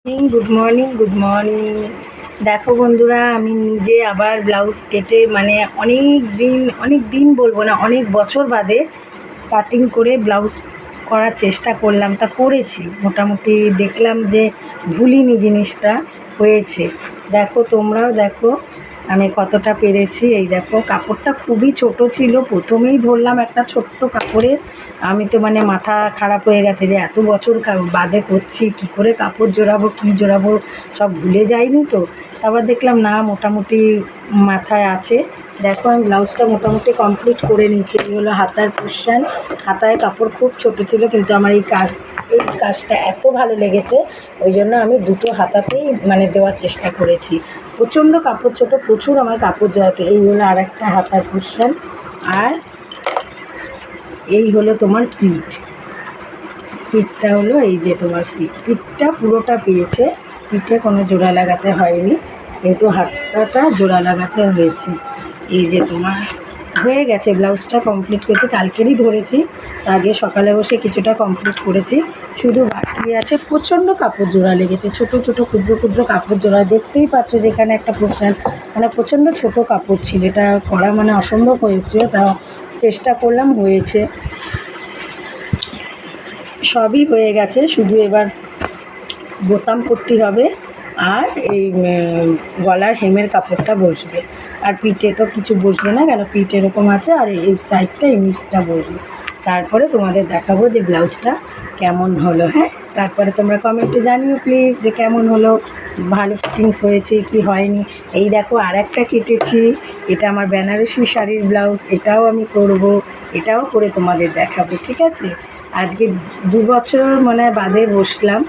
Good morning, good morning. দেখো বন্ধুরা, আমি নিজে আবার ব্লাউজ কেটে মানে অনেক দিন বলবো না, অনেক বছর বাদে কাটিং করে ব্লাউজ করার চেষ্টা করলাম। তা করেছি, মোটামুটি দেখলাম যে ভুলিনি, জিনিসটা হয়েছে। দেখো, তোমরাও দেখো আমি কতটা পেরেছি। এই দেখো, কাপড়টা খুবই ছোট ছিল, প্রথমেই ধরলাম একটা ছোট্ট কাপড়ে। আমি তো মানে মাথা খারাপ হয়ে গেছে যে এত বছর বাদে করছি, কী করে কাপড় জোড়াবো, কী জোড়াবো সব ভুলে যাইনি তো। আবার দেখলাম না, মোটামুটি মাথায় আছে। দেখো, আমি ব্লাউজটা মোটামুটি কমপ্লিট করে নিয়েছি। এই হলো হাতার পোরশন। হাতায় কাপড় খুব ছোট ছিল, কিন্তু আমার এই কাজটা এত ভালো লেগেছে, ওই জন্য আমি দুটো হাতাতেই মানে দেওয়ার চেষ্টা করেছি। প্রচণ্ড কাপড় ছোট, প্রচুর আমার কাপড় জড়াতে। এই হলো আর একটা হাতার পোরশন, আর এই হলো তোমার পিঠটা হলো এই যে তোমার পিঠটা পুরোটা পেয়েছে। পিঠে কোনো জোড়া লাগাতে হয়নি, কিন্তু হাতটা জোড়া লাগাতে হয়েছে। এই যে তোমার হয়ে গেছে, ব্লাউজটা কমপ্লিট করেছি, কালকেরই ধরেছি। আজকে সকালে বসে কিছুটা কমপ্লিট করেছি, শুধু বাকি আছে। প্রচণ্ড কাপড় জোড়া লেগেছে, ছোট ছোট ক্ষুদ্র ক্ষুদ্র কাপড় জোড়া। দেখতেই পাচ্ছ যেখানে একটা পোর্শন মানে প্রচণ্ড ছোট কাপড় ছিল, এটা করা মানে অসম্ভব হয়েছিল। তাও চেষ্টা করলাম, হয়েছে। সবই হয়ে গেছে, শুধু এবার বোতাম পট্টি হবে, আর এই গলার হেমের কাপড়টা বসবে। আর পিঠে তো কিছু বসবে না, কেন পিঠ এরকম আছে, আর এই সাইডটা এই নিচটা বসবে। তারপরে তোমাদের দেখাবো যে ব্লাউজটা কেমন হলো। হ্যাঁ, তারপরে তোমরা কমেন্টে জানিও প্লিজ যে কেমন হলো, ভালো ফিটিংস হয়েছে কি হয়নি। এই দেখো, আর একটা কেটেছি, এটা আমার বেনারসি শাড়ির ব্লাউজ, এটাও আমি করব, এটাও করে তোমাদের দেখাবো, ঠিক আছে। আজকে 2 বছর মানে বাদে বসলাম।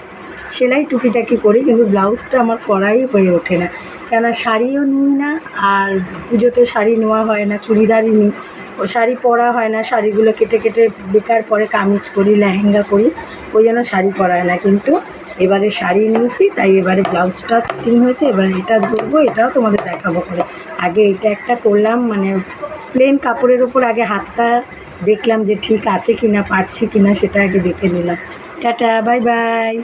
সেলাই টুকিটাকি করি, কিন্তু ব্লাউজটা আমার করাই হয়ে ওঠে না, কেন শাড়িও নিই না, আর পুজোতে শাড়ি নেওয়া হয় না, চুড়িদারই নিই। ও শাড়ি পরা হয় না, শাড়িগুলো কেটে কেটে বেকার পরে কামিজ করি, লেহেঙ্গা করি, ওই জন্য শাড়ি পরা হয় না। কিন্তু এবারে শাড়ি নিয়েছি, তাই এবারে ব্লাউজটা ফিটিং হয়েছে। এবার এটা ধরবো, এটাও তোমাদের দেখাবো করে। আগে এটা একটা করলাম, মানে প্লেন কাপড়ের ওপর আগে হাতটা দেখলাম যে ঠিক আছে কিনা, পারছি কিনা, সেটা আগে দেখে নিলাম। Tata, bye bye.